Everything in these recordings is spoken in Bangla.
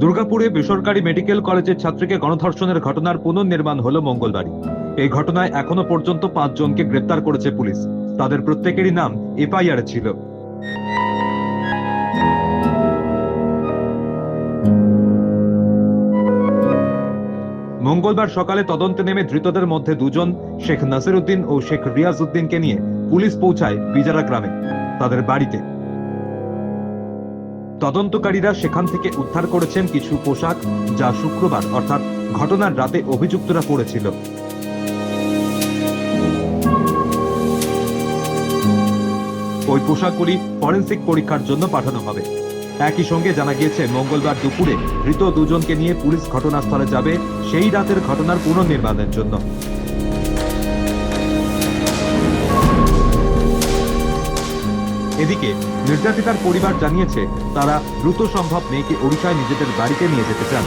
দুর্গাপুরে বেসরকারি মেডিকেল কলেজের ছাত্রীকে গণধর্ষণের ঘটনার পুনর্নির্মাণ হলো মঙ্গলবারই। এই ঘটনায় এখনো পর্যন্ত 5 জনকে গ্রেপ্তার করেছে পুলিশ। তাদের প্রত্যেকেরই নাম এফআইআরে ছিল। মঙ্গলবার সকালে তদন্তে নেমে ধৃতদের মধ্যে 2 জন শেখ নাসির উদ্দিন ও শেখ রিয়াজ উদ্দিনকে নিয়ে পুলিশ পৌঁছায় বিজারা গ্রামে, তাদের বাড়িতে। তদন্তকারীরা সেখান থেকে উদ্ধার করেছেন কিছু পোশাক, যা শুক্রবার অর্থাৎ ঘটনার রাতে অভিযুক্তরা পরেছিল। ওই পোশাকগুলি ফরেনসিক পরীক্ষার জন্য পাঠানো হবে। একই সঙ্গে জানা গিয়েছে মঙ্গলবার দুপুরে ধৃত 2 জনকে নিয়ে পুলিশ ঘটনাস্থলে যাবে সেই রাতের ঘটনার পুনর্নির্মাণের জন্য। এদিকে নির্যাতিতার পরিবার জানিয়েছে তারা দ্রুত সম্ভব মেয়েকে ওড়িশায় নিজেদের বাড়িতে নিয়ে যেতে চান।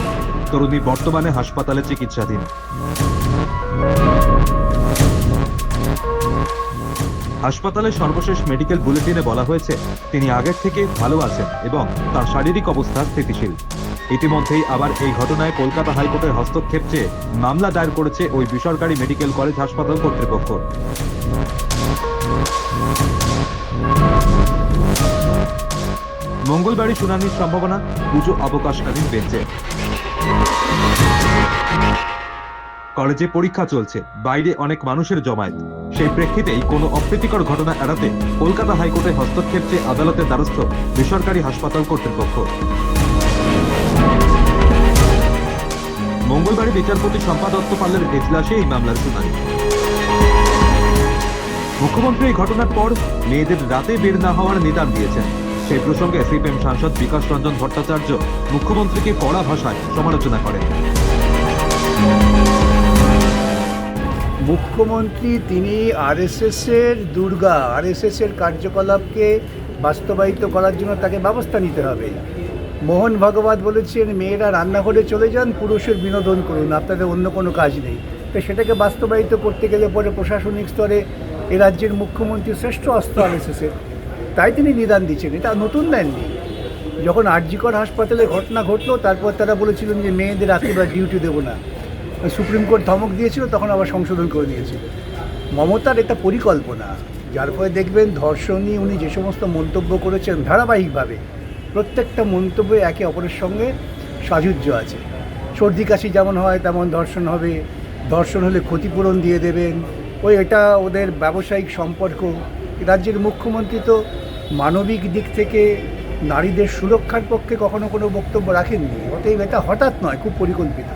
তরুণী বর্তমানে হাসপাতালে চিকিৎসাধীন। হাসপাতালের সর্বশেষ মেডিকেল বুলেটিনে বলা হয়েছে তিনি আগের থেকে ভালো আছেন এবং তার শারীরিক অবস্থা স্থিতিশীল। ইতিমধ্যেই আবার এই ঘটনায় কলকাতা হাইকোর্টের হস্তক্ষেপ চেয়ে মামলা দায়ের করেছে ওই বেসরকারি মেডিকেল কলেজ হাসপাতাল কর্তৃপক্ষ। মঙ্গলবারই শুনানির সম্ভাবনা পুজো অবকাশকালীন বেঞ্চে। কলেজে পরীক্ষা চলছে, বাইরে অনেক মানুষের জমায়েত। সেই প্রেক্ষিতেই কোনো অপ্রীতিকর ঘটনা এড়াতে কলকাতা হাইকোর্টে হস্তক্ষেপ চেয়ে আদালতের দ্বারস্থ বেসরকারি হাসপাতাল কর্তৃপক্ষ। মঙ্গলবারই বিচারপতি শম্পা দত্ত পালের এজলাসে এই মামলার শুনানি। মুখ্যমন্ত্রী এই ঘটনার পর মেয়েদের রাতে বের না হওয়ার নিদান দিয়েছেন। সেই প্রসঙ্গে সিপিএম সাংসদ বিকাশ রঞ্জন ভট্টাচার্য মুখ্যমন্ত্রীকে কড়া ভাষায় সমালোচনা করেন। মুখ্যমন্ত্রী তিনি আরএসএস এর দুর্গা, আরএসএস এর কার্যকলাপকে বাস্তবায়িত করার জন্য তাকে ব্যবস্থা নিতে হবে। মোহন ভাগবত বলেছেন মেয়েরা রান্নাঘরে চলে যান, পুরুষের বিনোদন করুন, আপনাদের অন্য কোনো কাজ নেই। তো সেটাকে বাস্তবায়িত করতে গেলে পরে প্রশাসনিক স্তরে এ রাজ্যের মুখ্যমন্ত্রী শ্রেষ্ঠ অস্ত্র আরএসএসের, তাই তিনি নিদান দিচ্ছেন। এটা নতুন দেননি। যখন আরজিকর হাসপাতালে ঘটনা ঘটলো তারপর তারা বলেছিলেন যে মেয়েদের রাত্রিবেলা ডিউটি দেবো না, সুপ্রিম কোর্ট ধমক দিয়েছিল, তখন আবার সংশোধন করে দিয়েছিল। মমতার এটা পরিকল্পনা, যার ফলে দেখবেন ধর্ষণ নিয়ে উনি যে সমস্ত মন্তব্য করেছেন ধারাবাহিকভাবে প্রত্যেকটা মন্তব্যে একে অপরের সঙ্গে সাযুজ্য আছে। সর্দি কাশি যেমন হয় তেমন ধর্ষণ হবে, ধর্ষণ হলে ক্ষতিপূরণ দিয়ে দেবেন, এটা ওদের ব্যবসায়িক সম্পর্ক। রাজ্যের মুখ্যমন্ত্রী তো মানবিক দিক থেকে নারীদের সুরক্ষার পক্ষে কখনো কোনো বক্তব্য রাখেননি, অতএব এটা হঠাৎ নয়, খুব পরিকল্পিত।